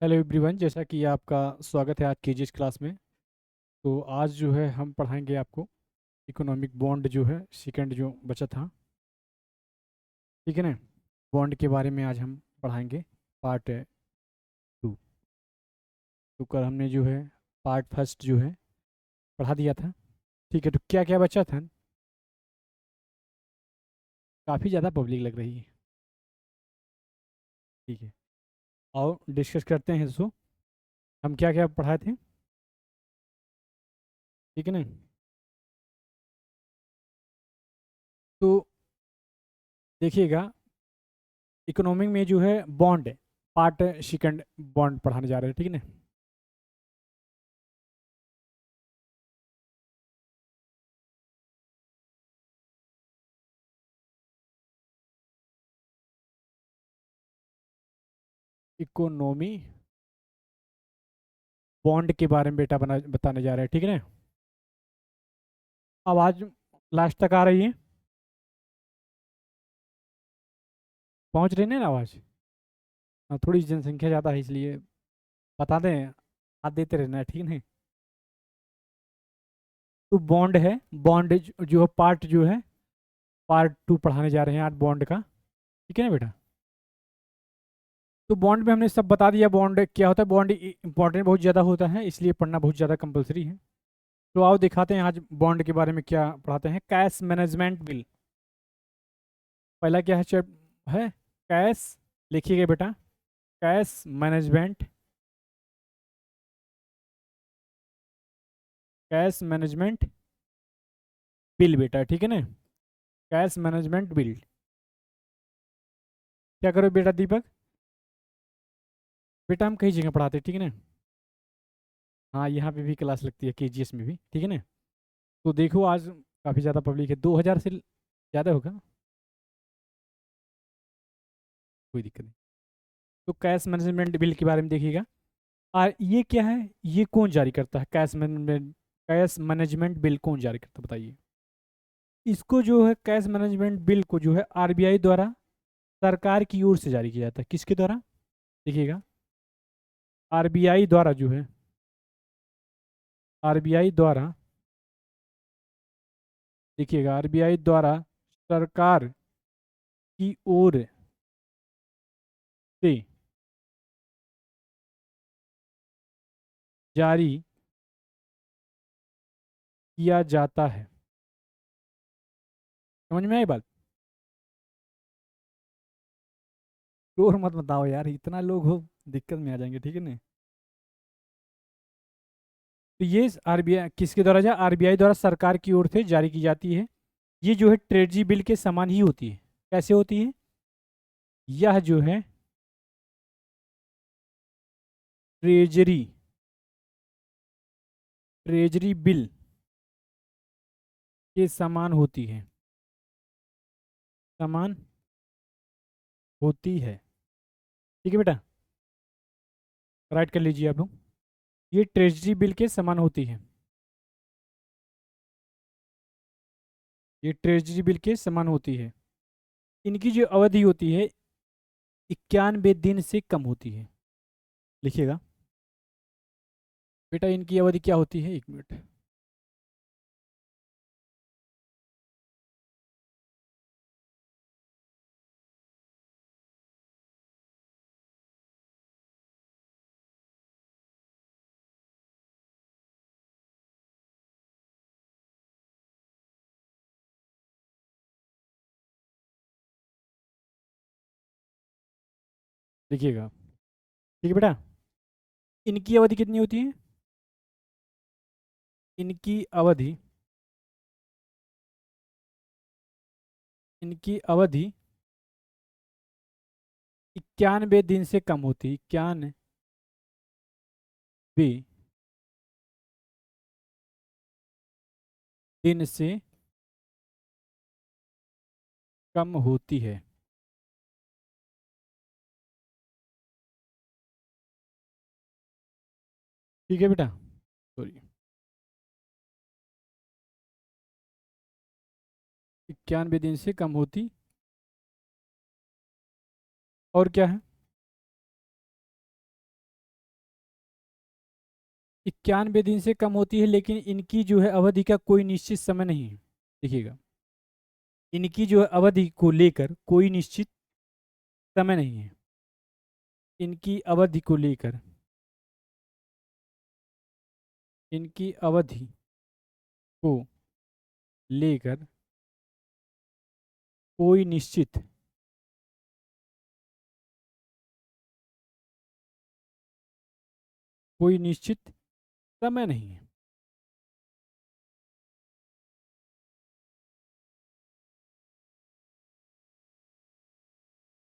Hello everyone, जैसा कि आपका स्वागत है आज की जिस क्लास में। तो आज जो है हम पढ़ाएंगे आपको इकोनॉमिक बॉन्ड जो है सेकंड जो बचा था। ठीक है ना। बॉन्ड के बारे में आज हम पढ़ाएंगे पार्ट 2। तो कल हमने जो है पार्ट फर्स्ट जो है पढ़ा दिया था। ठीक है, तो क्या क्या बचा था? काफ़ी ज़्यादा पब्लिक लग रही है। ठीक है, और डिस्कस करते हैं इसको। हम क्या क्या पढ़ाए थे? ठीक है ना। तो देखिएगा, इकोनॉमिक में जो है बॉन्ड पार्ट सेकंड बॉन्ड पढ़ाने जा रहे हैं। ठीक है ना। इकोनॉमी बॉन्ड के बारे में बेटा बताने जा रहे हैं। ठीक है ना। आवाज लास्ट तक आ रही है? पहुंच रही है ना आवाज? थोड़ी जनसंख्या ज़्यादा है इसलिए बता दें, हाथ देते रहना है। ठीक है। तो बॉन्ड है, बॉन्ड जो पार्ट जो है पार्ट 2 पढ़ाने जा रहे हैं आज बॉन्ड का। ठीक है ना बेटा। तो बॉन्ड में हमने सब बता दिया, बॉन्ड क्या होता है। बॉन्ड इंपॉर्टेंट बहुत ज़्यादा होता है, इसलिए पढ़ना बहुत ज़्यादा कंपलसरी है। तो आओ दिखाते हैं आज बॉन्ड के बारे में क्या पढ़ाते हैं। कैश मैनेजमेंट बिल पहला क्या है? है कैश। लिखिएगा बेटा, cash management, cash management bill बेटा। ठीक है ना। Cash management bill. क्या करो बेटा दीपक? बेटा हम कई जगह पढ़ाते हैं। ठीक है ना। हाँ, यहाँ पे भी क्लास लगती है केजीएस में भी। ठीक है ना। तो देखो आज काफ़ी ज़्यादा पब्लिक है, 2000 से ज़्यादा होगा। कोई दिक्कत नहीं। तो कैश मैनेजमेंट बिल के बारे में देखिएगा। और ये क्या है, ये कौन जारी करता है? कैश मैनेजमेंट बिल कौन जारी करता है बताइए। इसको जो है कैश मैनेजमेंट बिल को जो है आरबीआई द्वारा सरकार की ओर से जारी किया जाता है। किसके द्वारा? देखिएगा, आरबीआई द्वारा जो है, आरबीआई द्वारा, देखिएगा आरबीआई द्वारा सरकार की ओर से जारी किया जाता है। समझ में आई बात? शोर मत बताओ यार, इतना लोग हो दिक्कत में आ जाएंगे। ठीक है ना। तो ये आरबीआई किसके द्वारा आरबीआई द्वारा सरकार की ओर से जारी की जाती है। ये जो है ट्रेजरी बिल के समान ही होती है। कैसे होती है? यह जो है ट्रेजरी ट्रेजरी बिल के समान होती है, समान होती है। ठीक है बेटा, राइट कर लीजिए आप लोग। ये ट्रेजरी बिल के समान होती है, ये ट्रेजरी बिल के समान होती है। इनकी जो अवधि होती है 91 दिन से कम होती है। लिखिएगा बेटा, इनकी अवधि क्या होती है? 1 मिनट। देखिएगा, ठीक है बेटा। इनकी अवधि कितनी होती है? इनकी अवधि, इनकी अवधि 91 दिन से कम होती है। 91 दिन से कम होती है। ठीक है बेटा। सॉरी, 91 दिन से कम होती। और क्या है? 91 दिन से कम होती है, लेकिन इनकी जो है अवधि का कोई निश्चित समय नहीं है। देखिएगा, इनकी जो है अवधि को लेकर कोई निश्चित समय नहीं है। इनकी अवधि को लेकर, इनकी अवधि को लेकर कोई निश्चित समय नहीं है।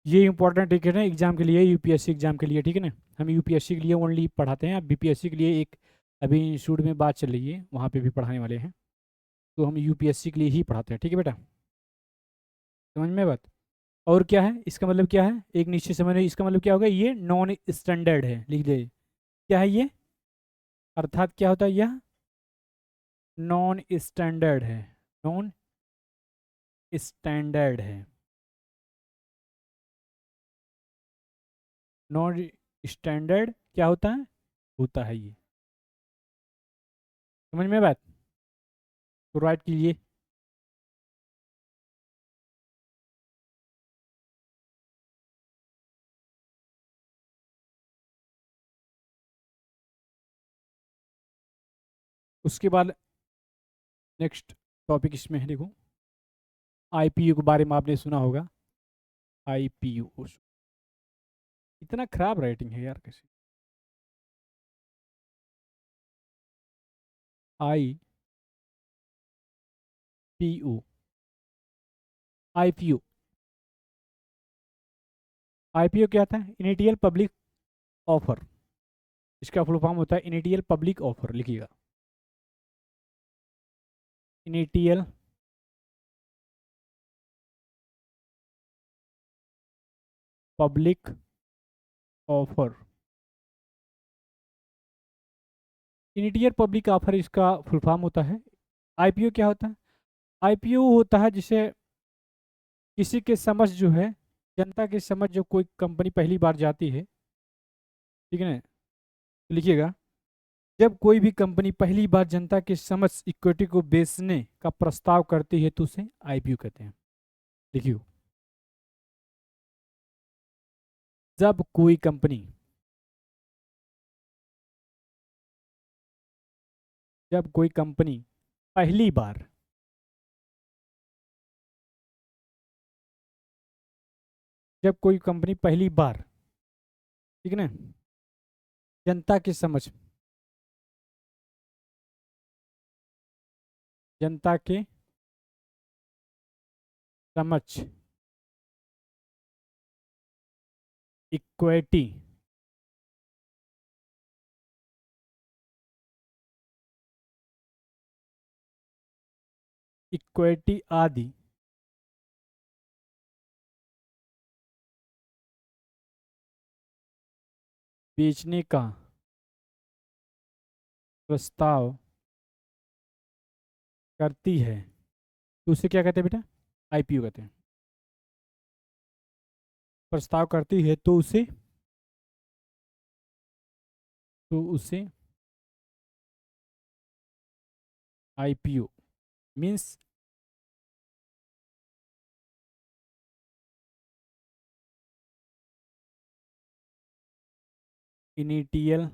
ये इंपॉर्टेंट टिकट है एग्जाम के लिए, यूपीएससी एग्जाम के लिए, ठीक है ना। हम यूपीएससी के लिए ओनली पढ़ाते हैं, अब बीपीएससी के लिए एक अभी इंस्टीट्यूट में बात चल रही है, वहाँ पे भी पढ़ाने वाले हैं। तो हम यूपीएससी के लिए ही पढ़ाते हैं, ठीक है बेटा, समझ में बात। और क्या है इसका मतलब, क्या है एक निश्चित समय नहीं, इसका मतलब क्या होगा, ये नॉन स्टैंडर्ड है, लिख दे। क्या है ये, अर्थात क्या होता है यह, नॉन स्टैंडर्ड है, नॉन स्टैंडर्ड है, नॉन स्टैंडर्ड क्या होता है ये, समझ में बात। तो राइट कीजिए। उसके बाद नेक्स्ट टॉपिक इसमें है, देखो आईपीयू के बारे में आपने सुना होगा। आईपीयू, इतना खराब राइटिंग है यार कैसे। I P U, IPU, IPO क्या था, इनिशियल पब्लिक ऑफर। इसका फुल फॉर्म होता है इनिशियल पब्लिक ऑफर, लिखिएगा, initial public offer. Initial public offer इसका फुल फॉर्म होता है। आईपीओ क्या होता है, आईपीओ होता है जिसे किसी के समझ जो है, जनता के समझ जो कोई कंपनी पहली बार जाती है, ठीक है ना, तो लिखिएगा, जब कोई भी कंपनी पहली बार जनता के समझ इक्विटी को बेचने का प्रस्ताव करती है तो उसे आईपीओ कहते हैं। देखियो, जब कोई कंपनी, जब कोई कंपनी पहली बार, जब कोई कंपनी पहली बार, ठीक है ना, जनता के समझ, जनता के समझ इक्विटी, इक्विटी आदि बेचने का प्रस्ताव करती है तो उसे क्या कहते हैं बेटा, आईपीओ कहते हैं। प्रस्ताव करती है तो उसे IPO means, initial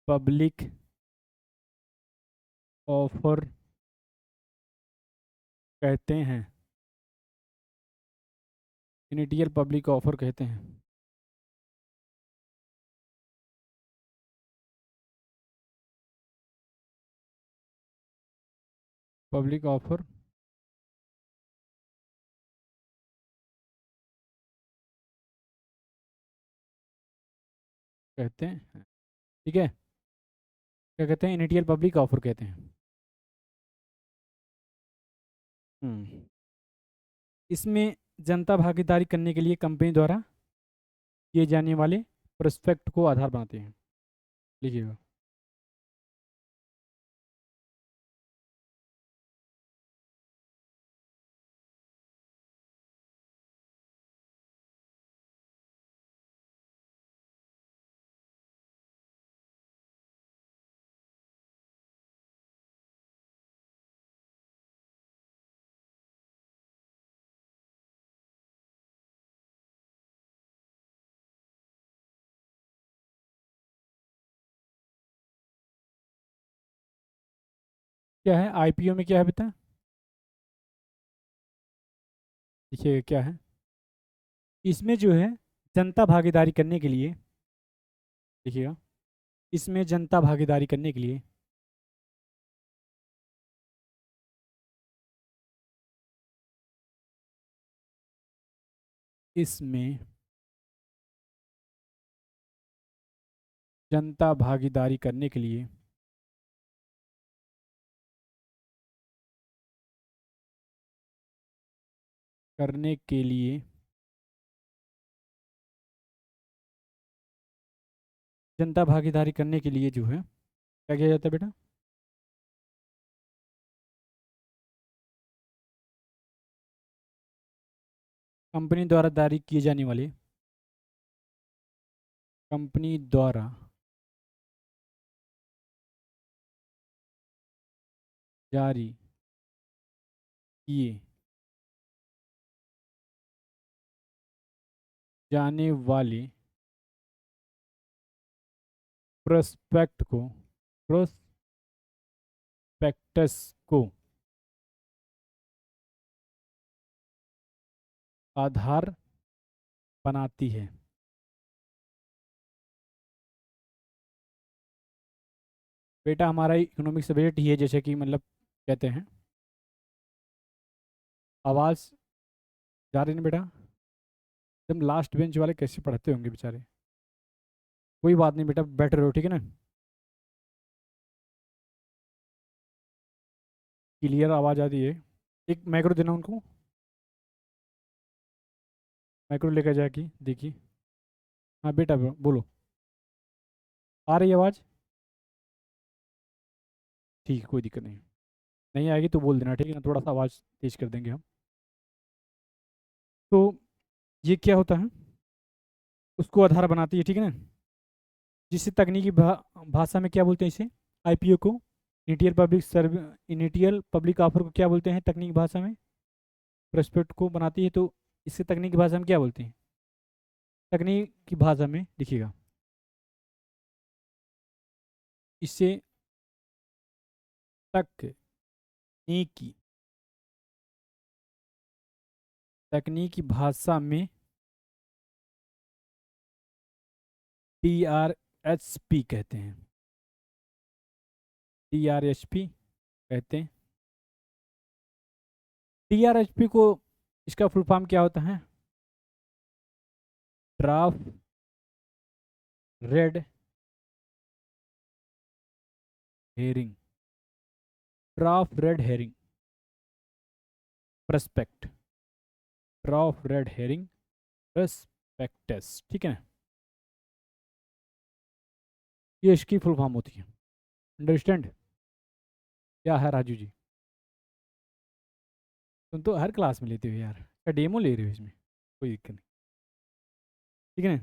public offer कहते हैं, इनिशियल पब्लिक ऑफर कहते हैं। पब्लिक ऑफर कहते हैं, ठीक है, क्या कहते हैं, इनिशियल पब्लिक ऑफर कहते हैं। हम्म, इसमें जनता भागीदारी करने के लिए कंपनी द्वारा किए जाने वाले प्रोस्पेक्ट को आधार बनाते हैं, लिखिएगा। क्या है आईपीओ में, क्या है बेटा? देखिए क्या है, इसमें जो है जनता भागीदारी करने के लिए, देखिएगा, इसमें जनता भागीदारी करने के लिए इसमें जनता भागीदारी करने के लिए जनता भागीदारी करने के लिए जो है क्या किया जाता है बेटा? कंपनी द्वारा जारी किए जाने वाले, कंपनी द्वारा जारी किए जाने वाले प्रोस्पेक्ट को, प्रोस्पेक्टस को आधार बनाती है। बेटा हमारा इकोनॉमिक सब्जेक्ट ही है, जैसे कि मतलब कहते हैं, आवाज़ जा रही ना बेटा? एकदम लास्ट बेंच वाले कैसे पढ़ते होंगे बेचारे। कोई बात नहीं बेटा, बैठ रहे हो ठीक है ना? क्लियर आवाज़ आ रही है? एक माइक्रो देना उनको, माइक्रो लेकर जाके देखिए। हाँ बेटा बोलो, आ रही है आवाज़? ठीक है, कोई दिक्कत नहीं, नहीं आएगी तो बोल देना ठीक है ना, थोड़ा सा आवाज़ तेज कर देंगे हम। तो ये क्या होता है, उसको आधार बनाती है ठीक है ना, जिससे तकनीकी भाषा में क्या बोलते हैं इसे, आईपीओ को, इनिशियल पब्लिक सर्व, इनिशियल पब्लिक ऑफर को क्या बोलते हैं तकनीकी भाषा में? प्रोस्पेक्ट को बनाती है, तो इससे तकनीकी भाषा में क्या बोलते हैं? तकनीकी भाषा में लिखिएगा, इससे तकनीकी तकनीकी भाषा में टीआरएचपी कहते हैं, टीआरएचपी कहते हैं। टीआरएचपी को, इसका फुल फॉर्म क्या होता है? Draft red herring, draft red herring prospect, draft red herring prospectus, ठीक है ना? ये इसकी फुल फॉर्म होती है, अंडरस्टैंड? क्या है राजू जी, तुम तो हर क्लास में लेते हो यार, क्या डेमो ले रहे हो इसमें? कोई दिक्कत नहीं, ठीक है ना?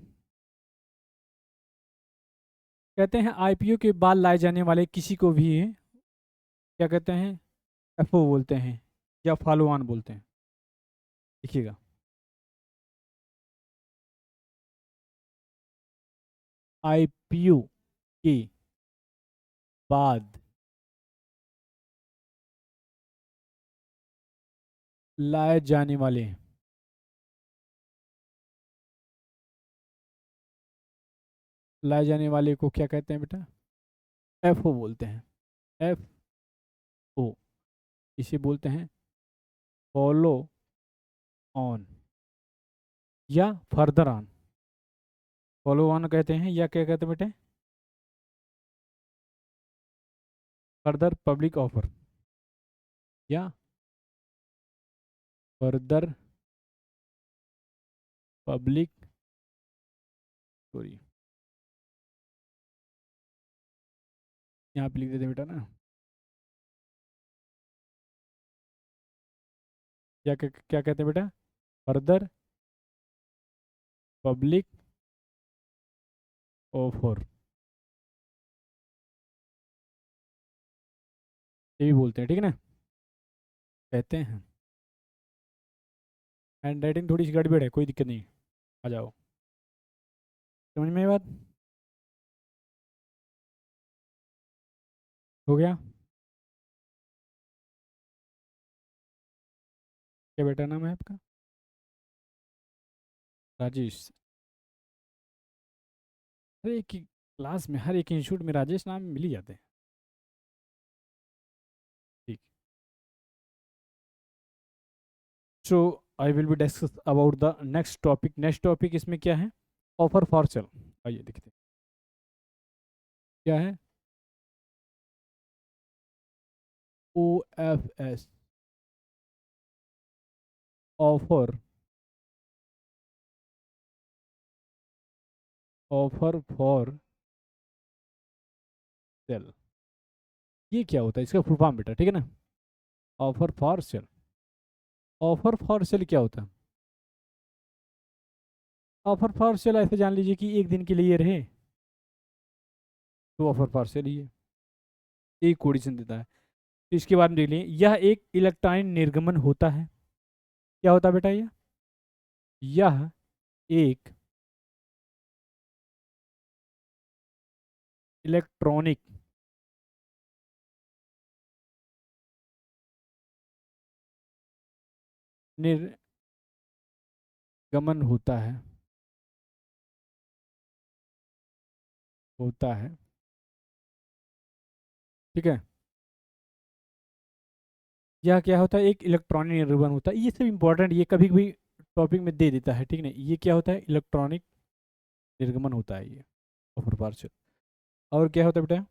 कहते हैं आईपीओ के बाद लाए जाने वाले किसी को भी क्या कहते हैं, एफओ बोलते हैं या फॉलो ऑन बोलते हैं। देखिएगा, आईपीओ के बाद लाए जाने वाले, लाए जाने वाले को क्या कहते हैं बेटा? एफओ बोलते हैं, एफ ओ, इसे बोलते हैं फॉलो ऑन या फर्दर ऑन। फॉलो ऑन कहते हैं या क्या कहते हैं बेटे? फर्दर पब्लिक ऑफर या फर्दर पब्लिक, सॉरी यहाँ पे लिख देते बेटा ना, क्या कहते हैं बेटा? फर्दर पब्लिक ऑफर, ये भी बोलते हैं ठीक है ना, कहते हैं। हैंड राइटिंग थोड़ी सी गड़बड़ है, कोई दिक्कत नहीं, आ जाओ, समझ में ये बात? हो गया? क्या बेटा नाम है आपका? राजेश। हर एक ही क्लास में, हर एक इंस्टीट्यूट में राजेश नाम मिल ही जाते हैं। ठीक। So I will be discuss about the next topic. Next topic इसमें क्या है? Offer for sale. आइए देखते हैं क्या है। O F S, offer, offer for sale. ये क्या होता है? इसका फुल फॉर्म बेटा, ठीक है ना? Offer for cell. Offer for cell क्या होता है? ऑफर फॉर सेल ऐसे जान लीजिए कि एक दिन के लिए रहे तो ऑफर फॉर सेल ही है, एक कोडिशन देता है। तो इसके बाद में देख लें, यह एक इलेक्ट्रॉनिक निर्गमन होता है। क्या होता है बेटा ये? यह एक इलेक्ट्रॉनिक निर्गमन होता है, होता है, ठीक है। यह क्या होता है? एक इलेक्ट्रॉनिक निर्गमन होता है। ये सब इंपॉर्टेंट, ये कभी कभी टॉपिक में दे देता है, ठीक है। ये क्या होता है? इलेक्ट्रॉनिक निर्गमन होता है ये, ऑफर पार्सल। और क्या होता है बेटा?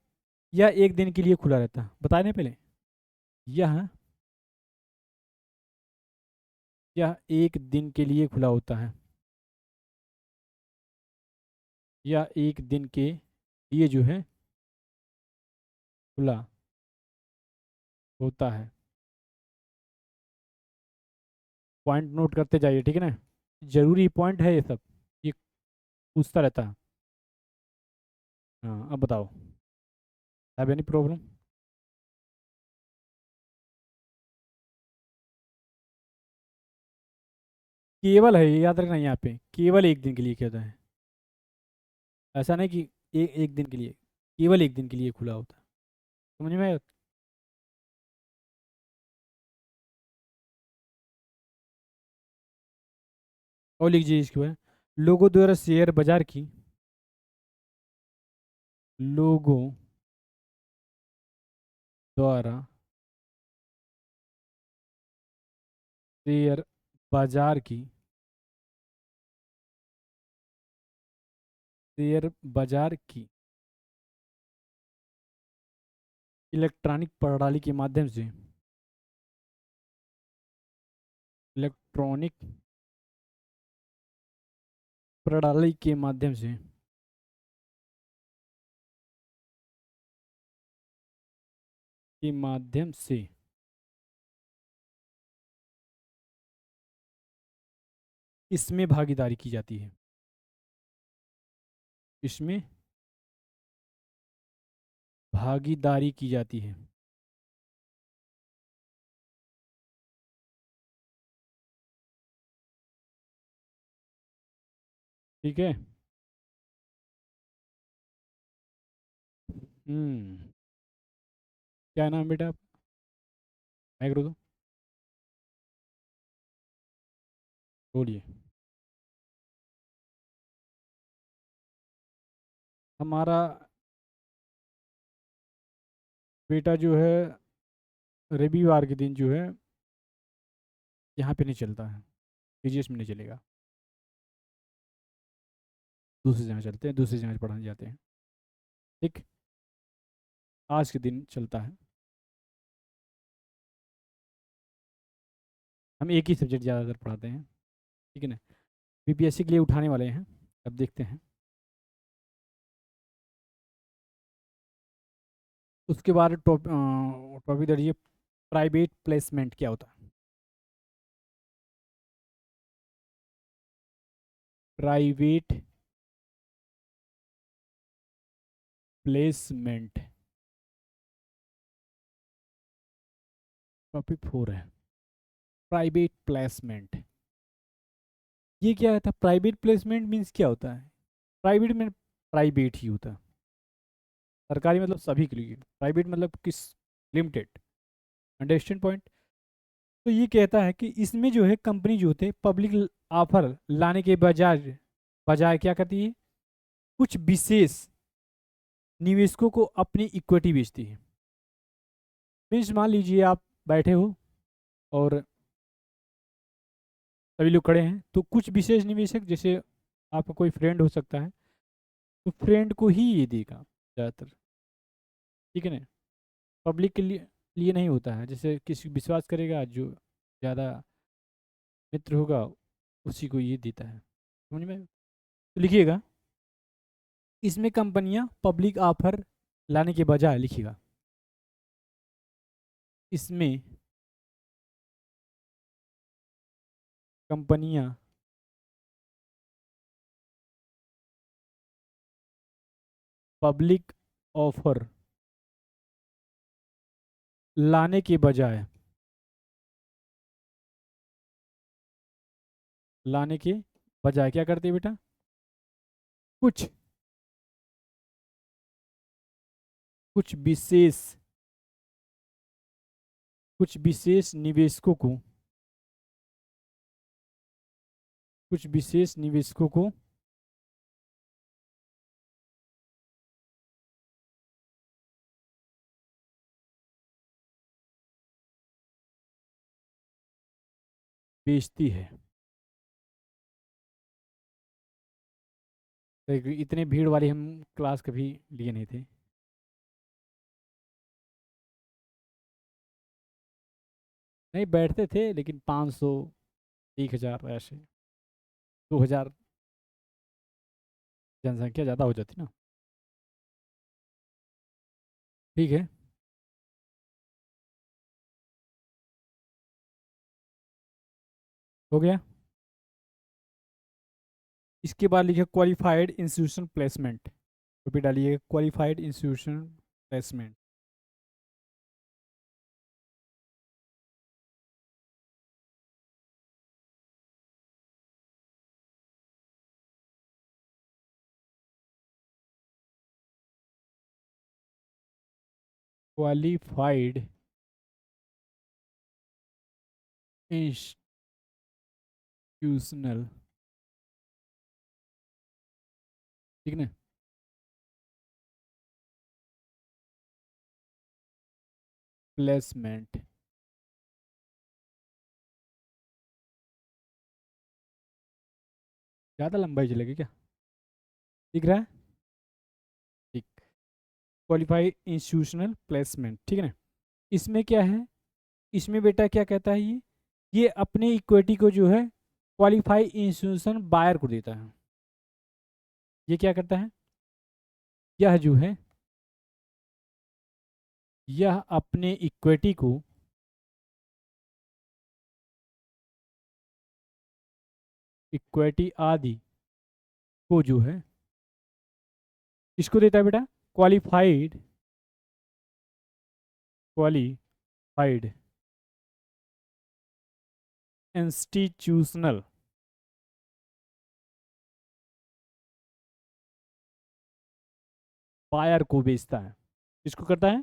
यह एक दिन के लिए खुला रहता है, बताए नहीं पहले। यह यह एक दिन के लिए खुला होता है, यह एक दिन के लिए जो है खुला होता है। पॉइंट नोट करते जाइए, ठीक है ना? जरूरी पॉइंट है ये सब, ये पूछता रहता है। हाँ, अब बताओ, हैव एनी प्रॉब्लम? केवल है, ये याद रखना, यहाँ पे केवल एक दिन के लिए कहता है। ऐसा नहीं कि एक दिन के लिए, केवल एक दिन के लिए खुला होता है। समझ में आया? और लिख लीजिए इसके बाद, लोगों द्वारा शेयर बाजार की, लोगों द्वारा शेयर बाजार की, शेयर बाजार की इलेक्ट्रॉनिक प्रणाली के माध्यम से, इलेक्ट्रॉनिक प्रणाली के माध्यम से के माध्यम से इसमें भागीदारी की जाती है, इसमें भागीदारी की जाती है। ठीक है। हम्म। क्या नाम बेटा आप? मैं करो तो बोलिए। हमारा बेटा जो है रविवार के दिन जो है यहाँ पे नहीं चलता है, पीजीएस में नहीं चलेगा। दूसरी जगह चलते हैं, दूसरी जगह पढ़ाने जाते हैं। ठीक। आज के दिन चलता है। हम एक ही सब्जेक्ट ज़्यादातर पढ़ाते हैं, ठीक है ना? बीपीएससी के लिए उठाने वाले हैं, अब देखते हैं। उसके बाद टॉपिक दीजिए, प्राइवेट प्लेसमेंट क्या होता है? प्राइवेट प्लेसमेंट, टॉपिक 4 है, प्राइवेट प्लेसमेंट। ये क्या होता है? प्राइवेट प्लेसमेंट मीन्स क्या होता है? प्राइवेट में प्राइवेट ही होता है, सरकारी मतलब सभी के लिए, प्राइवेट मतलब किस, लिमिटेड। Understand point? तो ये कहता है कि इसमें जो है कंपनी जो होते पब्लिक ऑफर लाने के बजाय बजाय क्या करती है, कुछ विशेष निवेशकों को अपनी इक्विटी बेचती है। मीन्स मान लीजिए आप बैठे हो और सभी लोग खड़े हैं, तो कुछ विशेष निवेशक, जैसे आपका कोई फ्रेंड हो सकता है, तो फ्रेंड को ही ये देगा ज़्यादातर, ठीक है ना। पब्लिक के लिए नहीं होता है, जैसे किसी विश्वास करेगा जो ज़्यादा मित्र होगा उसी को ये देता है, समझ में। तो लिखिएगा, इसमें कंपनियां पब्लिक ऑफर लाने के बजाय, लिखिएगा इसमें कंपनियां पब्लिक ऑफर लाने के बजाय क्या करती है बेटा, कुछ कुछ विशेष निवेशकों को, बेचती है। तो इतने भीड़ वाली हम क्लास कभी लिए नहीं थे। नहीं बैठते थे, लेकिन 500, 1000 ऐसे, 2000 जनसंख्या ज़्यादा हो जाती ना। ठीक है, हो गया। इसके बाद लिखे क्वालिफाइड इंस्टीट्यूशन प्लेसमेंट, तो भी डालिए qualified institution placement. Qualified institutional, ठीक ना, प्लेसमेंट। ज़्यादा लंबाई चलेगी क्या, दिख रहा है, ठीक। क्वालिफाइड इंस्टीट्यूशनल प्लेसमेंट, ठीक है ना। इसमें क्या है, इसमें बेटा क्या कहता है, ये अपने इक्विटी को जो है क्वालिफाइड इंस्टीट्यूशन बायर को देता है। ये क्या करता है, यह जो है, यह अपने इक्विटी को इक्विटी आदि को जो है किसको देता है बेटा, क्वालिफाइड क्वालिफाइड इंस्टीट्यूशनल बायर को बेचता है। किसको करता है,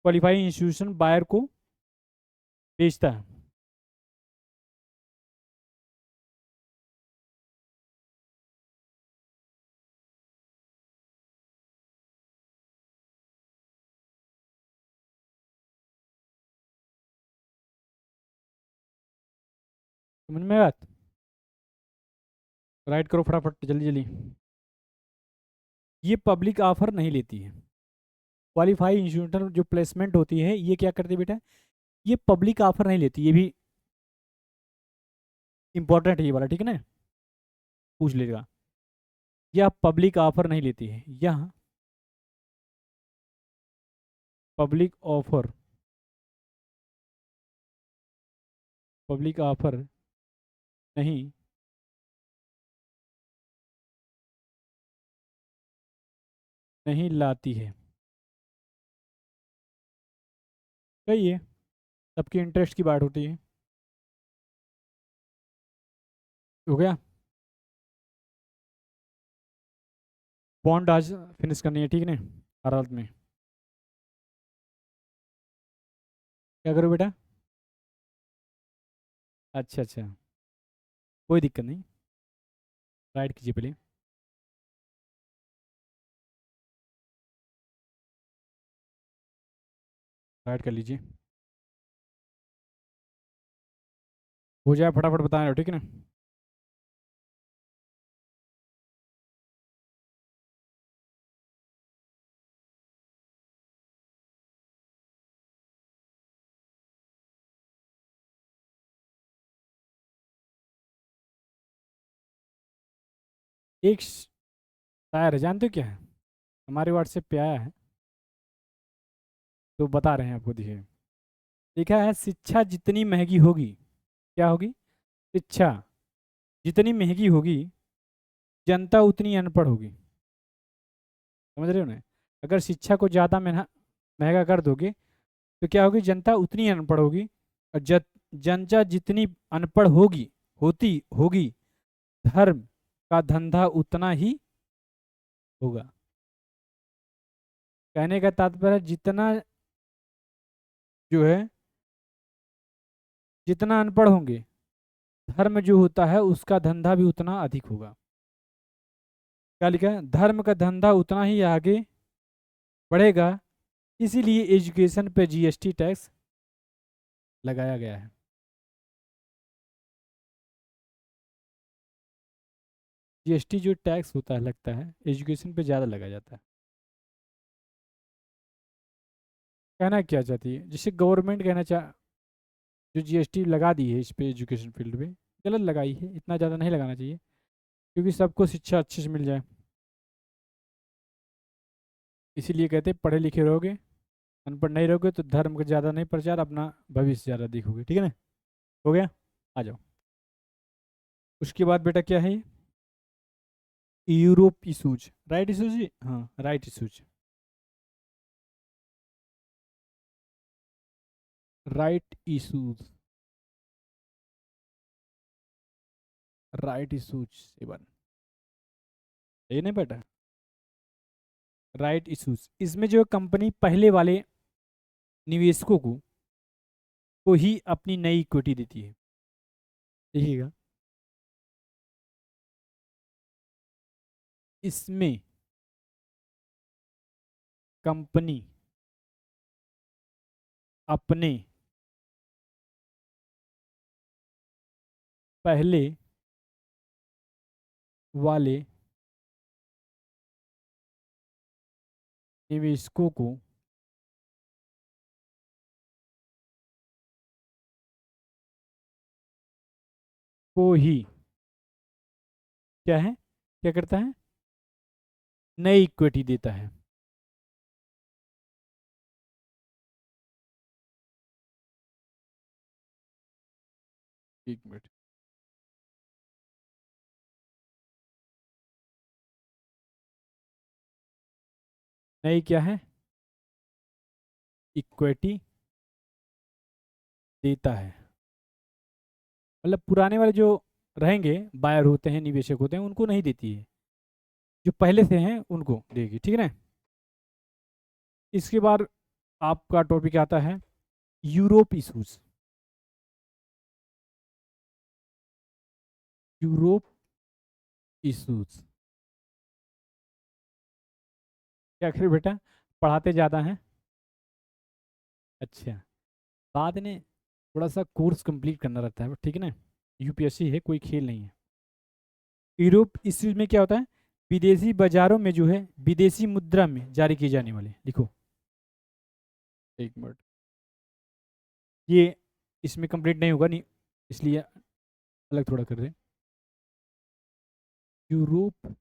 क्वालिफाइड इंस्टीट्यूशन बायर को बेचता है। समझ में बात, राइट करो फटाफट जल्दी जल्दी। ये पब्लिक ऑफर नहीं लेती है, क्वालिफाइड इंस्टीट्यूशनल जो प्लेसमेंट होती है ये क्या करती है बेटा, ये पब्लिक ऑफर नहीं लेती, ये भी इंपॉर्टेंट है ये वाला, ठीक है ना, पूछ लेगा। यह पब्लिक ऑफर नहीं लेती है, यह पब्लिक ऑफर नहीं नहीं लाती है। सही है, सबके इंटरेस्ट की बात होती है। हो गया, बॉन्ड आज फिनिश करनी है, ठीक है ना, हर हालत में। क्या करो बेटा, अच्छा अच्छा, कोई दिक्कत नहीं, राइट कीजिए पहले। राइट कर लीजिए, हो जाए फटाफट बता रहे हो, ठीक है ना। एक शायर है, जानते हो क्या है, हमारे व्हाट्सएप पे आया है, तो बता रहे हैं आपको, देखिए। लिखा है, शिक्षा जितनी महंगी होगी, क्या होगी, शिक्षा जितनी महंगी होगी, जनता उतनी अनपढ़ होगी। समझ रहे हो ना, अगर शिक्षा को ज़्यादा महंगा कर दोगे तो क्या होगी, जनता उतनी अनपढ़ होगी। और जनता जितनी अनपढ़ होगी, धर्म का धंधा उतना ही होगा। कहने का तात्पर्य, जो है जितना अनपढ़ होंगे, धर्म जो होता है उसका धंधा भी उतना अधिक होगा। क्या लिखा है, धर्म का धंधा उतना ही आगे बढ़ेगा, इसीलिए एजुकेशन पे जीएसटी टैक्स लगाया गया है। जीएसटी जो टैक्स होता है, लगता है एजुकेशन पे ज़्यादा लगाया जाता है। कहना क्या चाहती है, जिससे गवर्नमेंट कहना चाह, जो जीएसटी लगा दी है इस पे एजुकेशन फील्ड पे, गलत लगाई है, इतना ज़्यादा नहीं लगाना चाहिए, क्योंकि सबको शिक्षा अच्छे से मिल जाए। इसीलिए कहते हैं, पढ़े लिखे रहोगे, अनपढ़ नहीं रहोगे तो धर्म का ज़्यादा नहीं प्रचार, अपना भविष्य ज़्यादा दिखोगे, ठीक है ना। हो गया, आ जाओ। उसके बाद बेटा क्या है ये, यूरोप इशूज, राइट इशूज, हाँ right issues, right issues, right issues seven, ये नहीं बेटा, राइट इशूज, इसमें जो कंपनी पहले वाले निवेशकों को ही अपनी नई इक्विटी देती है, देखिएगा। इसमें कंपनी अपने पहले वाले निवेशकों को ही, क्या है, क्या करता है, नई इक्विटी देता है। एक मिनट, नई क्या है, इक्विटी देता है, मतलब पुराने वाले जो रहेंगे, बायर होते हैं, निवेशक होते हैं, उनको नहीं देती है, जो पहले से हैं उनको देगी, ठीक है ना। इसके बाद आपका टॉपिक आता है यूरोप इशूज, यूरोप इशूज, क्या आखिर बेटा, पढ़ाते ज़्यादा हैं, अच्छा, बाद में थोड़ा सा कोर्स कंप्लीट करना रहता है, ठीक है ना, यूपीएससी है, कोई खेल नहीं है। यूरोप इशूज में क्या होता है, विदेशी बाजारों में जो है विदेशी मुद्रा में जारी की जाने वाले, लिखो, एक मिनट, ये इसमें कंप्लीट नहीं होगा, नहीं, इसलिए अलग थोड़ा कर रहे हैं। यूरोप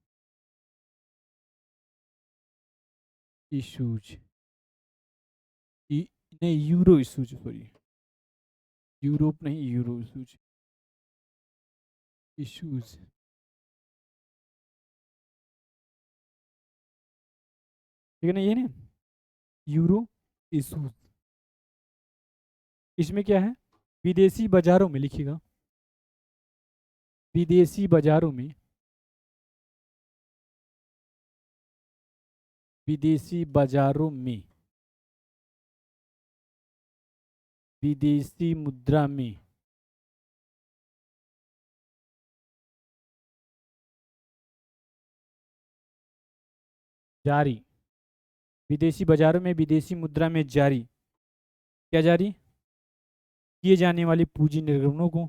इशूज, नहीं यूरो इशूज, सॉरी, यूरोप नहीं, यूरो इशूज, इशूज, ठीक है ना, ये ना, यूरो इशूज, इसमें क्या है, विदेशी बाजारों में, लिखिएगा, विदेशी बाजारों में, विदेशी बाजारों में विदेशी मुद्रा में जारी, विदेशी बाजारों में विदेशी मुद्रा में जारी, क्या जारी किए जाने वाले पूंजी निर्गमनों को,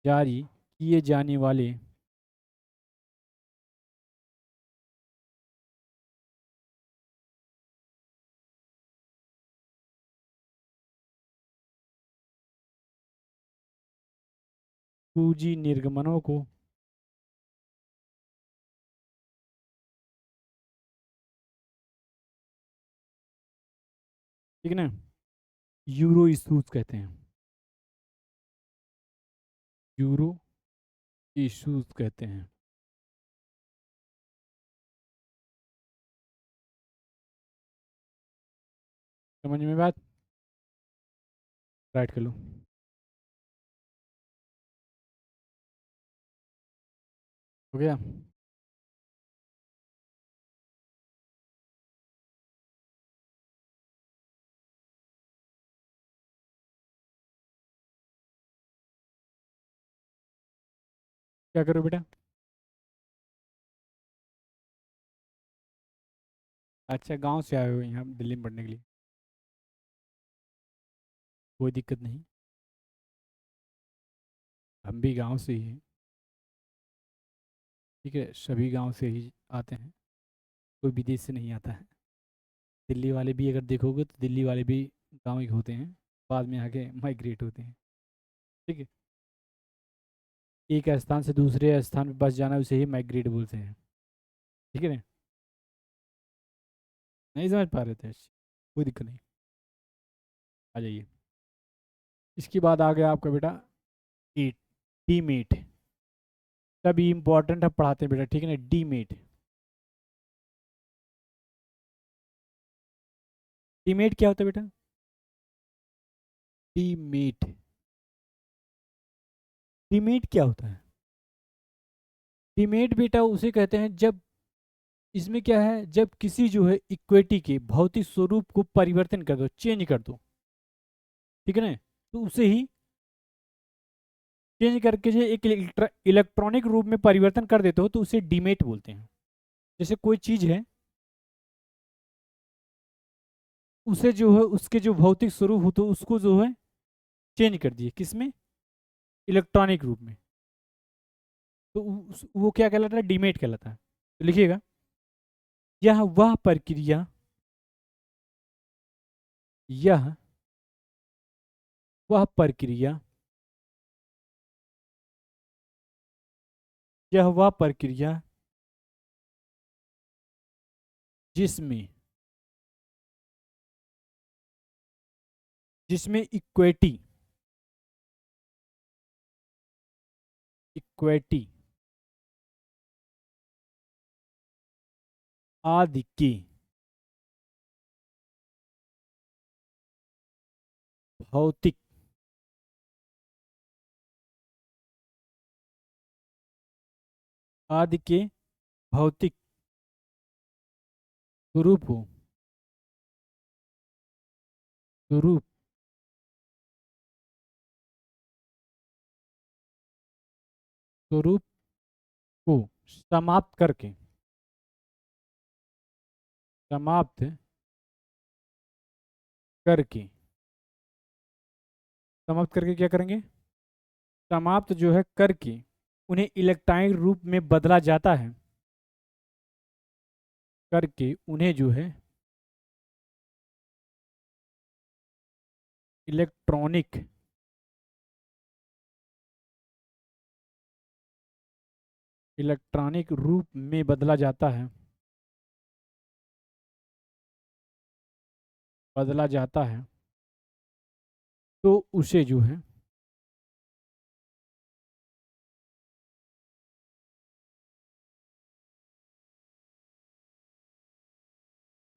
जारी किए जाने वाले पूंजी निर्गमनों को, ठीक है ना, यूरो इशूज कहते हैं, यूरो इशूज कहते हैं। समझ में बात, राइट कर लो। हो गया। क्या करो बेटा, अच्छा गांव से आए हो यहाँ दिल्ली में पढ़ने के लिए, कोई दिक्कत नहीं, हम भी गांव से ही हैं, ठीक है, सभी गांव से ही आते हैं, कोई विदेश से नहीं आता है। दिल्ली वाले भी अगर देखोगे तो दिल्ली वाले भी गांव ही होते हैं, बाद में आके माइग्रेट होते हैं, ठीक है। एक स्थान से दूसरे स्थान पे बस जाना उसे ही माइग्रेट बोलते हैं, ठीक है ना। नहीं समझ पा रहे थे, कोई दिक्कत नहीं, आ जाइए। इसके बाद आ गया आपका बेटा ईट, डीमेट, तभी इंपॉर्टेंट है पढ़ाते हैं बेटा, ठीक है ना, डीमेट। डीमेट क्या होता है बेटा, डीमेट, डीमेट क्या होता है, डीमेट बेटा उसे कहते हैं जब, इसमें क्या है, जब किसी जो है इक्विटी के भौतिक स्वरूप को परिवर्तन कर दो, चेंज कर दो, ठीक है ना, तो उसे ही चेंज करके जो एक इलेक्ट्रॉनिक रूप में परिवर्तन कर देते हो तो उसे डीमेट बोलते हैं। जैसे कोई चीज है, उसे जो है उसके जो भौतिक स्वरूप होते उसको जो है चेंज कर दिए, किसमें, इलेक्ट्रॉनिक रूप में, तो वो क्या कहलाता है, डीमेट कहलाता है। तो लिखिएगा, यह वह प्रक्रिया, यह वह प्रक्रिया, यह वह प्रक्रिया जिसमें, जिसमें इक्विटी, इक्विटी आदि के भौतिक आदि के भौतिक स्वरूप हो, स्वरूप स्वरूप को समाप्त करके, समाप्त करके, समाप्त करके क्या करेंगे, समाप्त जो है करके उन्हें इलेक्ट्रॉनिक रूप में बदला जाता है, करके उन्हें जो है इलेक्ट्रॉनिक, इलेक्ट्रॉनिक रूप में बदला जाता है, बदला जाता है, तो उसे जो है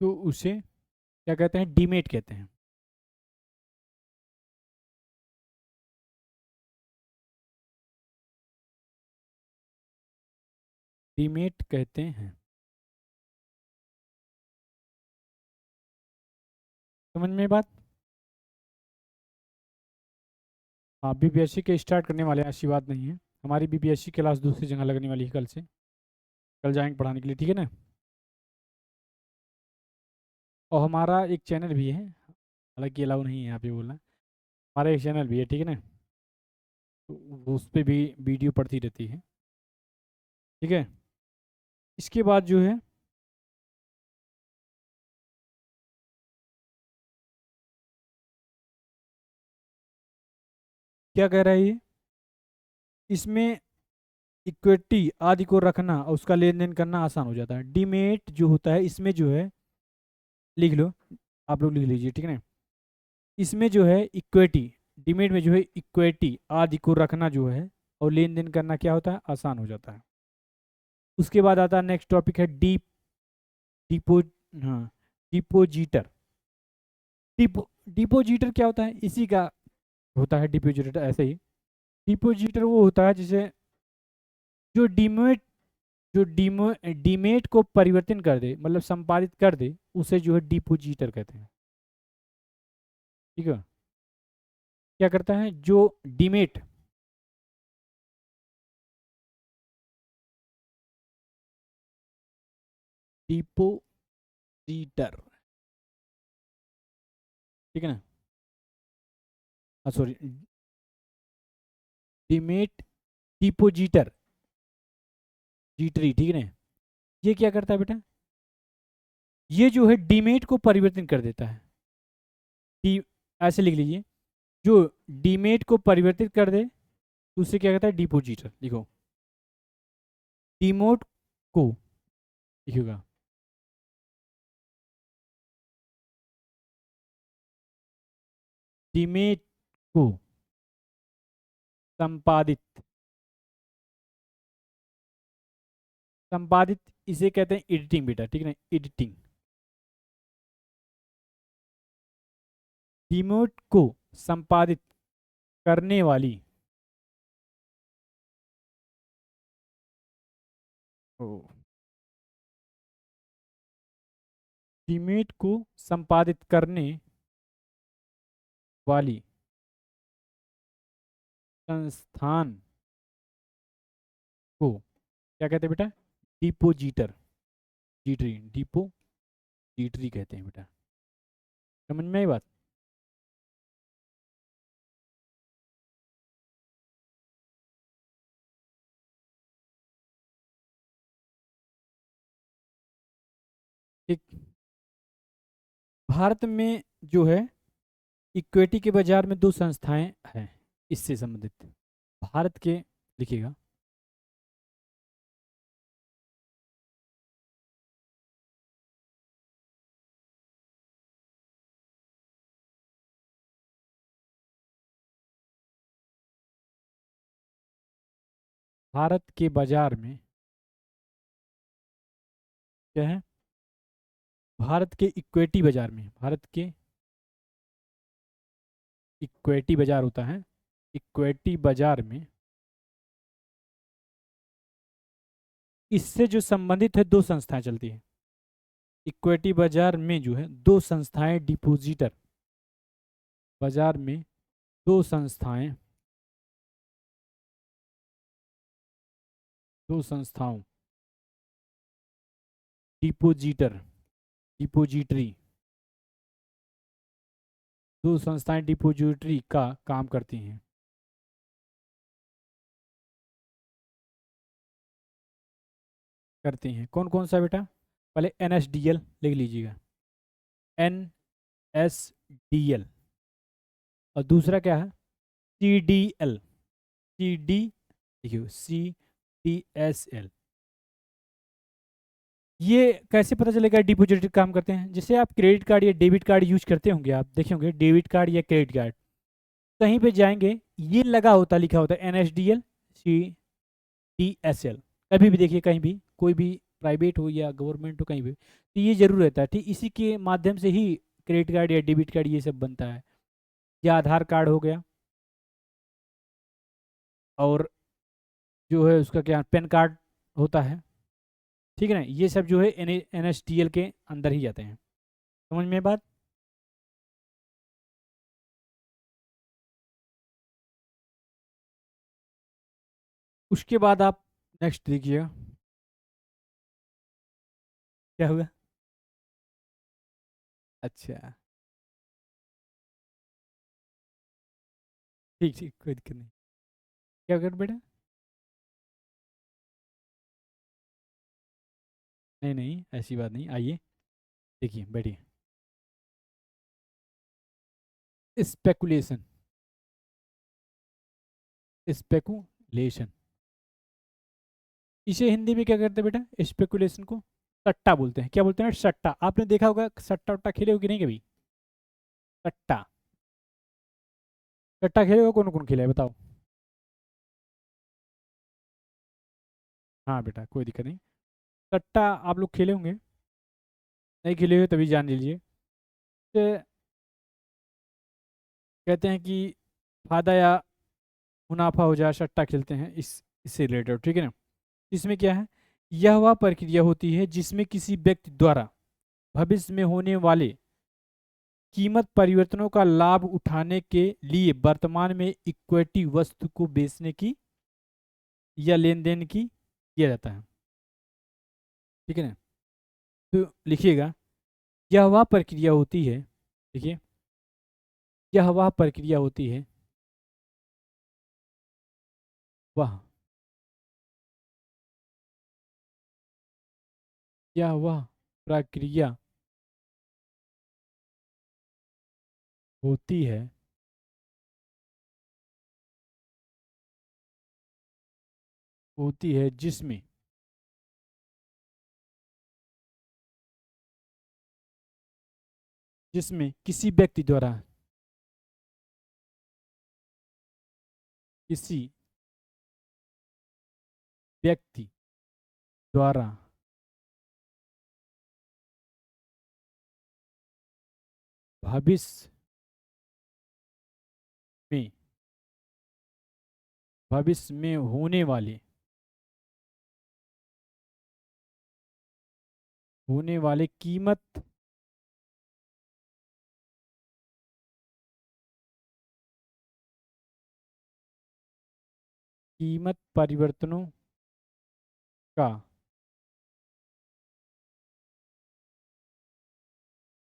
तो उसे क्या कहते हैं, डीमेट कहते हैं। डीमेट कहते हैं, समझ में बात। हाँ बीपीएससी के स्टार्ट करने वाले हैं, ऐसी बात नहीं है, हमारी बीपीएससी क्लास दूसरी जगह लगने वाली है कल से। कल जाएंगे पढ़ाने के लिए, ठीक है ना। और हमारा एक चैनल भी है, हालांकि अलाउ नहीं है यहाँ पे बोलना, हमारा एक चैनल भी है, ठीक है ना। तो उस पर भी वीडियो पड़ती रहती है, ठीक है। इसके बाद जो है क्या कह रहा है ये, इसमें इक्विटी आदि को रखना और उसका लेन देन करना आसान हो जाता है। डीमेट जो होता है इसमें जो है, लिख लो, आप लोग लिख लीजिए, ठीक है ना। इसमें जो है इक्विटी, डीमेट में जो है इक्विटी आदि को रखना जो है और लेन देन करना क्या होता है, आसान हो जाता है। उसके बाद आता है नेक्स्ट टॉपिक है डिपो हाँ डिपोजिटर। डिपोजिटर क्या होता है, इसी का होता है डिपोजिटर, ऐसे ही। डिपोजिटर वो होता है जिसे, जो डीमेट जो डीमेट को परिवर्तन कर दे, मतलब संपादित कर दे, उसे जो है डिपोजिटर कहते हैं, ठीक है। क्या करता है जो डीमेट, डिपोजिटर, ठीक है ना, सॉरी, डीमेट डिपोजिटर, जीटरी, ठीक है ना। ये क्या करता है बेटा, ये जो है डीमेट को परिवर्तन कर देता है। डी ऐसे लिख लीजिए, जो डीमेट को परिवर्तित कर दे तो उसे क्या कहता है, डिपोजिटर, लिखो। डीमोट को लिखिएगा, डीमेट को संपादित, संपादित इसे कहते हैं एडिटिंग बेटा, ठीक है ना, एडिटिंग। डीमोट को संपादित करने वाली, ओ, डीमेट को संपादित करने वाली संस्थान को क्या कहते हैं बेटा, डिपोजिटर, जीटरी, डिपोजिटरी कहते हैं बेटा। समझ में आई बात। ठीक। भारत में जो है इक्विटी के बाजार में दो संस्थाएं हैं इससे संबंधित, भारत के, लिखिएगा, भारत के बाजार में क्या है, भारत के इक्विटी बाजार में, भारत के इक्विटी बाजार होता है, इक्विटी बाजार में इससे जो संबंधित है दो संस्थाएं चलती है। इक्विटी बाजार में जो है दो संस्थाएं, डिपोजिटर बाजार में दो संस्थाएं, दो संस्थाओं, डिपोजिटर, डिपोजिटरी, दो संस्थाएं डिपोजिटरी का काम करती हैं। करती हैं, कौन कौन सा बेटा, पहले NSDL लिख लीजिएगा, NSDL, और दूसरा क्या है, CDL, CD, देखिए CDSL। ये कैसे पता चलेगा डिपॉजिटरी काम करते हैं, जैसे आप क्रेडिट कार्ड या डेबिट कार्ड यूज करते होंगे, आप देखे होंगे डेबिट कार्ड या क्रेडिट कार्ड, कहीं पे जाएंगे ये लगा होता, लिखा होता है NSDL, CDSL। कभी भी देखिए, कहीं भी कोई भी प्राइवेट हो या गवर्नमेंट हो, कहीं भी तो ये जरूर रहता है, ठीक। इसी के माध्यम से ही क्रेडिट कार्ड या डेबिट कार्ड ये सब बनता है, या आधार कार्ड हो गया, और जो है उसका क्या पैन कार्ड होता है, ठीक है ना। ये सब जो है NSDL के अंदर ही जाते हैं। समझ में बात। उसके बाद आप नेक्स्ट देखिएगा, क्या हुआ? अच्छा, ठीक ठीक, कोई दिक्कत नहीं। क्या कर बेटा? नहीं नहीं, ऐसी बात नहीं, आइए, देखिए, बैठिए। स्पेकुलेशन, स्पेकुलेशन, इसे हिंदी में क्या करते हैं बेटा? स्पेकुलेशन को सट्टा बोलते हैं। क्या बोलते हैं? सट्टा। आपने देखा होगा, सट्टा उट्टा खेले हो कि नहीं कभी? सट्टा, सट्टा खेले हो? कौन कौन खेला है बताओ? हाँ बेटा, कोई दिक्कत नहीं। सट्टा आप लोग खेले होंगे, नहीं खेले हुए तभी जान लीजिए। तो कहते हैं कि फायदा या मुनाफा हो जाए, सट्टा खेलते हैं, इससे रिलेटेड, ठीक है ना? इसमें क्या है? यह वह प्रक्रिया होती है जिसमें किसी व्यक्ति द्वारा भविष्य में होने वाले कीमत परिवर्तनों का लाभ उठाने के लिए वर्तमान में इक्विटी वस्तु को बेचने की या लेन देन की किया जाता है, ठीक है ना? तो लिखिएगा, यह वह प्रक्रिया होती है, देखिए, यह वह प्रक्रिया होती है, वह, यह वह प्रक्रिया होती है जिसमें किसी व्यक्ति द्वारा, किसी व्यक्ति द्वारा भविष्य में, होने वाले, कीमत परिवर्तनों का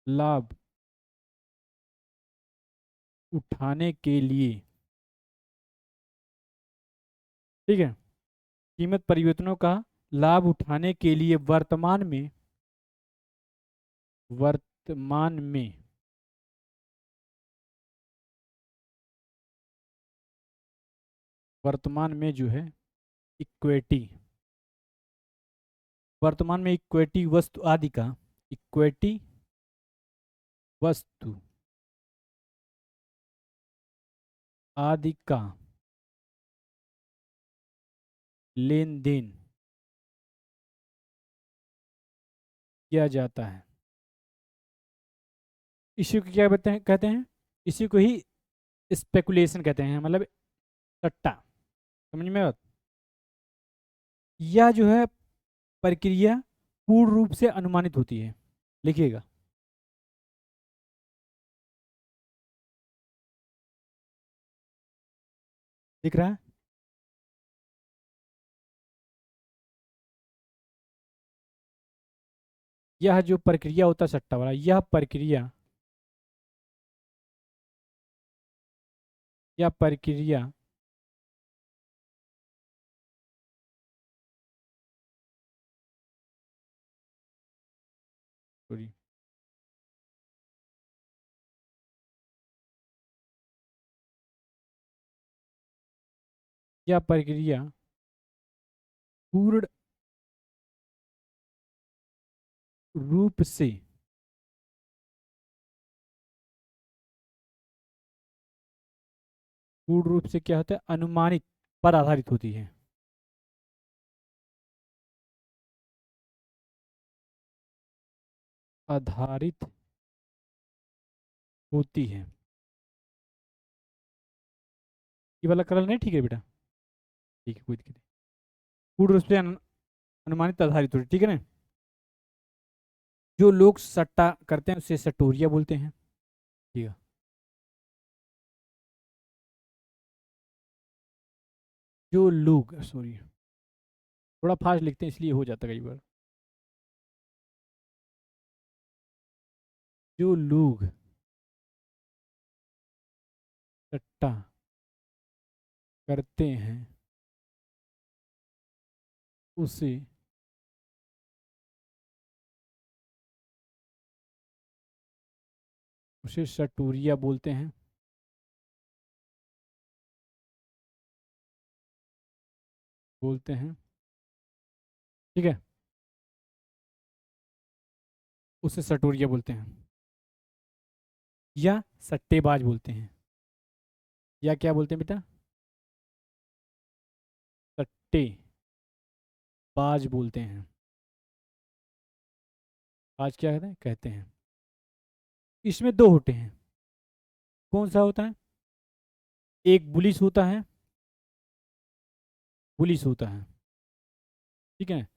लाभ उठाने के लिए, ठीक है, कीमत परिवर्तनों का लाभ उठाने के लिए वर्तमान में जो है इक्विटी, वस्तु आदि का, इक्विटी वस्तु आदि का लेन देन किया जाता है। इसी को क्या कहते हैं? इसी को ही स्पेकुलेशन कहते हैं, मतलब सट्टा। समझ में बात? यह जो है प्रक्रिया पूर्ण रूप से अनुमानित होती है, लिखिएगा। दिख रहा है? यह जो प्रक्रिया होता है सट्टा वाला, यह प्रक्रिया सॉरी, यह प्रक्रिया पूर्ण रूप से क्या होता है? अनुमानित पर आधारित होती है। आधारित होती है। ये वाला कलर नहीं ठीक है बेटा? ठीक है, कोई दिक्कत नहीं। पूर्ण रूप से अनुमानित आधारित होती है, ठीक है ना? जो लोग सट्टा करते हैं उसे सटोरिया बोलते हैं, ठीक है? जो लोग, सॉरी, थोड़ा फास्ट लिखते हैं इसलिए हो जाता है कई बार। जो लोग सट्टा करते हैं उसे उसे सटोरिया बोलते हैं। बोलते हैं, ठीक है, उसे सटोरिया बोलते हैं, या सट्टेबाज बोलते हैं, या क्या बोलते हैं बेटा, सट्टेबाज बोलते हैं। आज क्या कहते हैं। इसमें दो होते हैं। कौन सा होता है? एक पुलिस होता है, पुलिस होता है, ठीक है।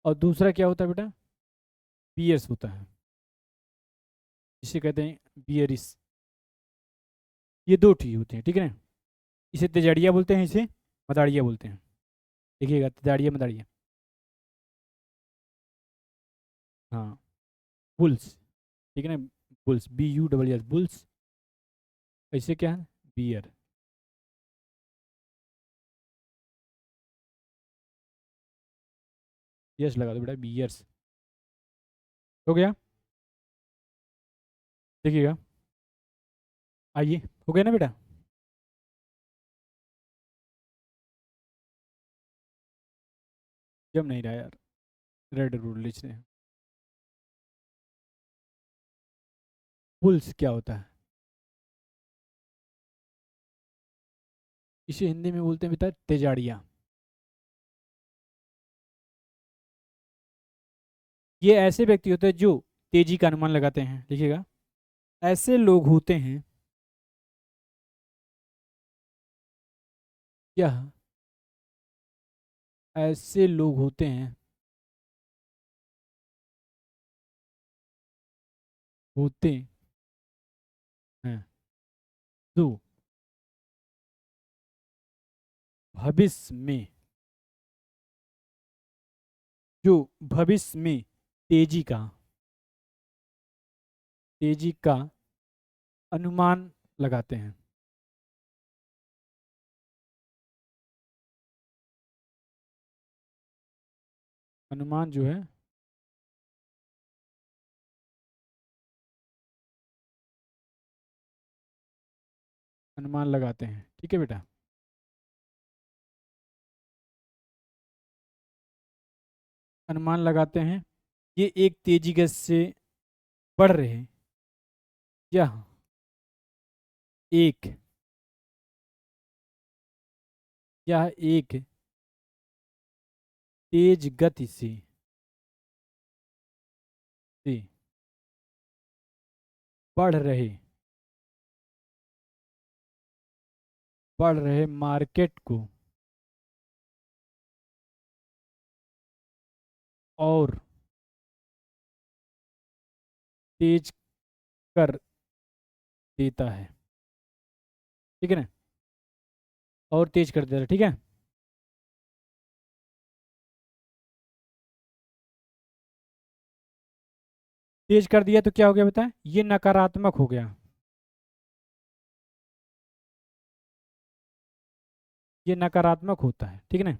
और दूसरा क्या होता है बेटा? पियर्स होता है, जिसे कहते हैं बियरिस। ये दो टी होते हैं, ठीक है ना। इसे तेजाड़िया बोलते हैं, इसे मदाड़िया बोलते हैं। देखिएगा, तेजाड़िया मदाड़िया। हाँ, बुल्स, ठीक है ना। Bulls, BULLS, bulls. ऐसे क्या है? बियर। यस लगा दो बेटा, बियर्स। हो गया, देखिएगा। आइए, हो गया ना बेटा। जम नहीं रहा यार, रेड रूल लिखते हैं। बुल्स क्या होता है? इसे हिंदी में बोलते हैं बेटा तेजाड़िया। ये ऐसे व्यक्ति होते हैं जो तेजी का अनुमान लगाते हैं, देखिएगा। ऐसे लोग होते हैं, क्या ऐसे लोग होते हैं, होते हैं जो भविष्य में, जो भविष्य में तेजी का तेजी का अनुमान लगाते हैं। अनुमान जो है, अनुमान लगाते हैं, ठीक है बेटा। अनुमान लगाते हैं, ये एक तेजी गति से बढ़ रहे हैं, या एक या एक तेज गति से बढ़ रहे बढ़ रहे मार्केट को और तेज कर देता है, ठीक है ना। और तेज कर देता है, ठीक है। तेज कर दिया तो क्या हो गया बताएं? ये नकारात्मक हो गया, ये नकारात्मक होता है, ठीक है ना।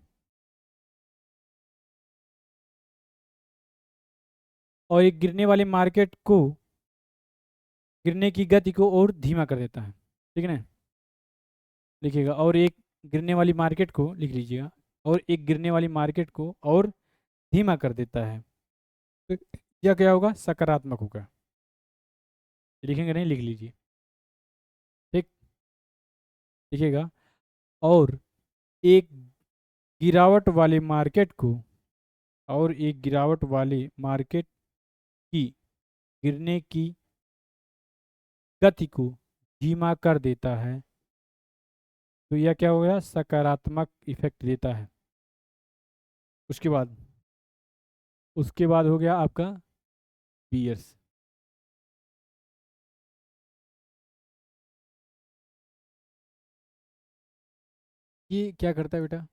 और एक गिरने वाली मार्केट को, गिरने की गति को और धीमा कर देता है, ठीक है ना। लिखिएगा, और एक गिरने वाली मार्केट को लिख लीजिएगा। और एक गिरने वाली मार्केट को और धीमा कर देता है, तो यह क्या होगा? सकारात्मक होगा। लिखेंगे नहीं, लिख लीजिए, ठीक। लिखिएगा, और एक गिरावट वाले मार्केट को, और एक गिरावट वाले मार्केट की गिरने की गति को धीमा कर देता है, तो यह क्या हो गया? सकारात्मक इफेक्ट देता है। उसके बाद, उसके बाद हो गया आपका बियर्स। ये क्या करता है बेटा?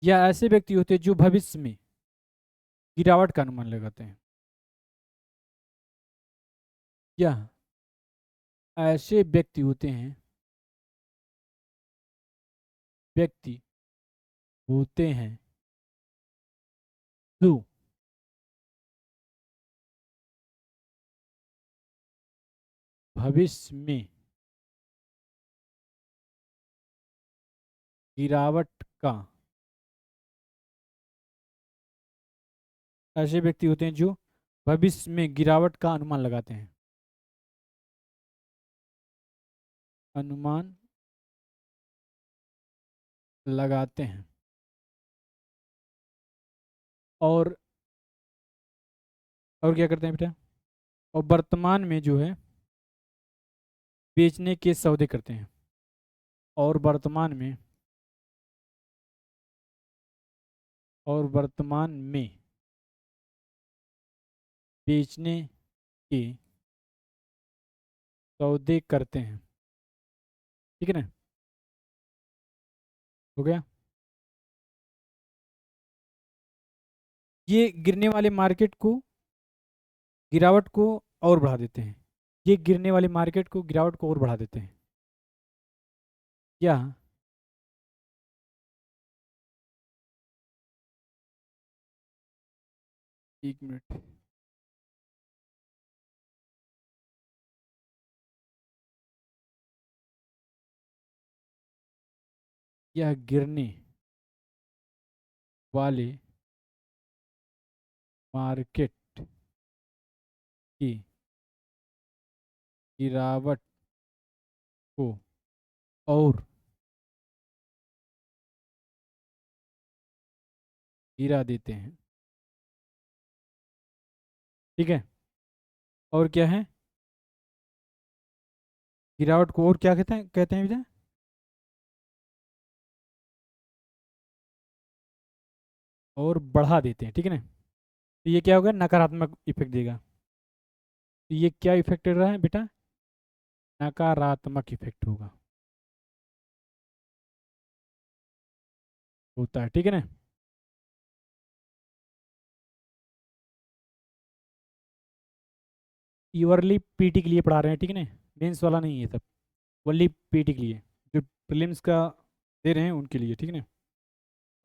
यह ऐसे व्यक्ति होते हैं जो भविष्य में गिरावट का अनुमान लगाते हैं। यह ऐसे व्यक्ति होते हैं, व्यक्ति होते हैं जो भविष्य में गिरावट का, ऐसे व्यक्ति होते हैं जो भविष्य में गिरावट का अनुमान लगाते हैं, अनुमान लगाते हैं और क्या करते हैं बेटा, और वर्तमान में जो है बेचने के सौदे करते हैं, और वर्तमान में, और वर्तमान में बेचने के सौदे करते हैं। ठीक है ना, हो गया। ये गिरने वाले मार्केट को, गिरावट को और बढ़ा देते हैं, ये गिरने वाले मार्केट को, गिरावट को और बढ़ा देते हैं। या एक मिनट, यह गिरने वाले मार्केट की गिरावट को और गिरा देते हैं। ठीक है, और क्या है, गिरावट को और क्या कहते हैं, भैया, और बढ़ा देते हैं। ठीक है ना, तो ये क्या होगा, नकारात्मक इफेक्ट देगा। तो ये क्या इफेक्ट दे रहा है बेटा, नकारात्मक इफेक्ट होगा, होता है। ठीक है ना, ये ओनली पीटी के लिए पढ़ा रहे हैं। ठीक है ना, मेंस वाला नहीं है सब, ओनली पीटी के लिए, जो प्रीलिम्स का दे रहे हैं उनके लिए। ठीक है ना,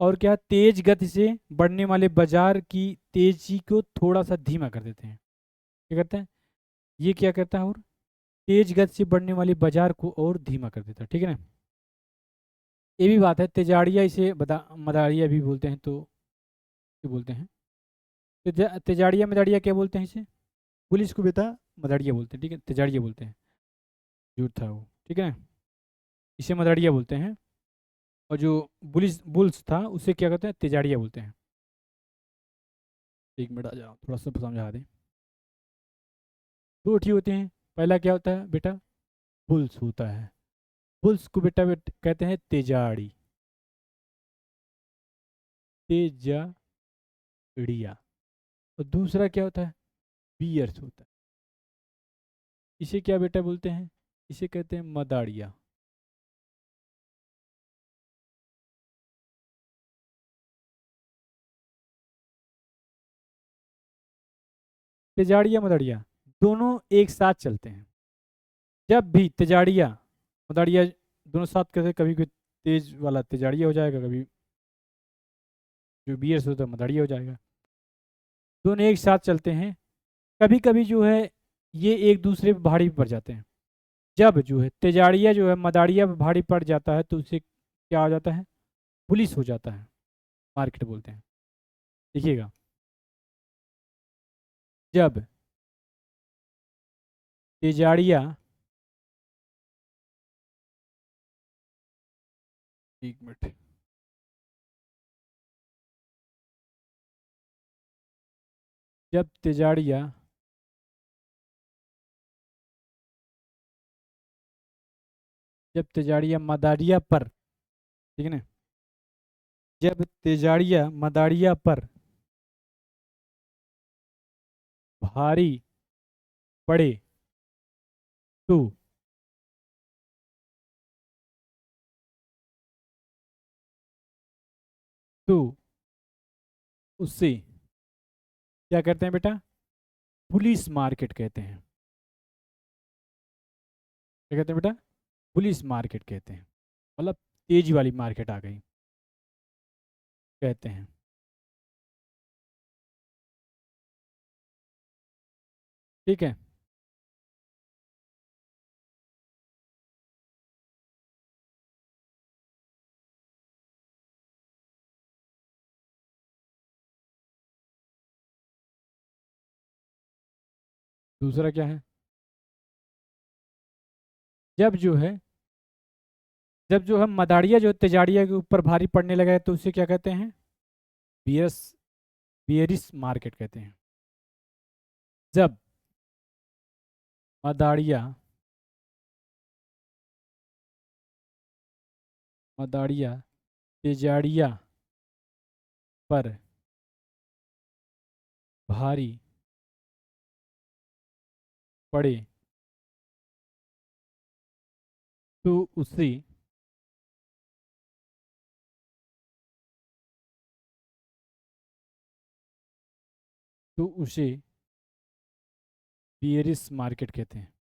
और क्या, तेज गति से बढ़ने वाले बाजार की तेजी को थोड़ा सा धीमा कर देते हैं। क्या करते हैं, ये क्या करता है, और तेज गति से बढ़ने वाले बाजार को और धीमा कर देता है। ठीक है ना, ये भी बात है, तेजाड़िया इसे बता, मदारिया भी बोलते हैं, तो क्या बोलते हैं, तेजाड़िया मदारिया क्या बोलते हैं इसे, पुलिस को बेटा मदारिया बोलते हैं। ठीक है, तेजाड़िया बोलते हैं, झूठ था वो। ठीक है, इसे मदारिया बोलते हैं, और जो बुलिस बुल्स था उसे क्या कहते हैं, तेजाड़िया बोलते हैं। एक मिनट आ जाओ, थोड़ा सा समझा दें। दो ठीक होते हैं, पहला क्या होता है बेटा, बुल्स होता है, बुल्स को कहते हैं तेजाड़ी, तेजाड़िया। और दूसरा क्या होता है, बियर्स होता है, इसे क्या बेटा बोलते हैं, इसे कहते हैं मदारिया। तेजाड़िया मदारिया दोनों एक साथ चलते हैं। जब भी तेजाड़िया मदारिया दोनों साथ करते, कभी कोई तेज वाला तेजाड़िया हो जाएगा, कभी जो बियर्स होता है मदारिया हो जाएगा, दोनों एक साथ चलते हैं। कभी कभी जो है ये एक दूसरे पे भारी पड़ जाते हैं। जब जो है तेजाड़िया जो है मदारिया पे भारी पड़ जाता है तो उसे क्या हो जाता है, पुलिस हो जाता है, मार्केट बोलते हैं। देखिएगा, जब तेजाड़िया, एक मिनट, जब तेजाड़िया जब तेजाड़िया मदारिया पर, ठीक है ना, जब तेजाड़िया मदारिया पर भारी पड़े तो तो उससे क्या कहते हैं बेटा, पुलिस मार्केट कहते हैं। क्या कहते हैं बेटा? पुलिस मार्केट कहते हैं, मतलब तेजी वाली मार्केट आ गई कहते हैं। ठीक है। दूसरा क्या है? जब जो है, जब जो है मदारिया जो तेजाड़िया के ऊपर भारी पड़ने लगा है तो उसे क्या कहते हैं? बियर्स बियरिस मार्केट कहते हैं। जब मदारिया मदारिया तेजाड़िया पर भारी पड़े तो उसे उसे बियरिस मार्केट कहते हैं।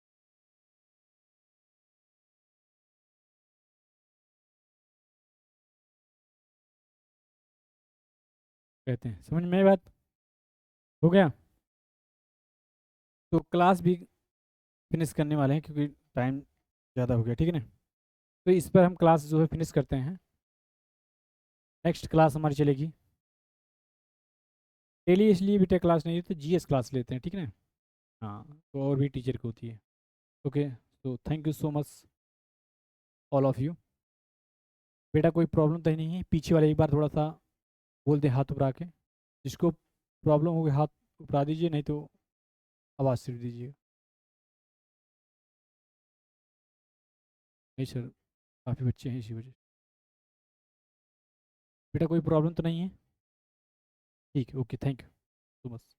कहते हैं, समझ में आई बात? हो गया? तो क्लास भी फिनिश करने वाले हैं क्योंकि टाइम ज़्यादा हो गया, ठीक है ना? तो इस पर हम क्लास जो है फिनिश करते हैं। नेक्स्ट क्लास हमारी चलेगी डेली, इसलिए बीटेक क्लास नहीं है तो जीएस क्लास लेते हैं, ठीक है ना? हाँ, तो और भी टीचर की होती है। ओके, तो thank you so much all of you. बेटा कोई प्रॉब्लम तो नहीं है? पीछे वाले एक बार थोड़ा सा बोल दे हाथ उपरा के, जिसको प्रॉब्लम होगी हाथ उपरा दीजिए, नहीं तो आवाज़ सिर दीजिए। नहीं सर, काफ़ी बच्चे हैं इसी वजह। बेटा कोई प्रॉब्लम तो नहीं है? ठीक है, okay, thank you so much.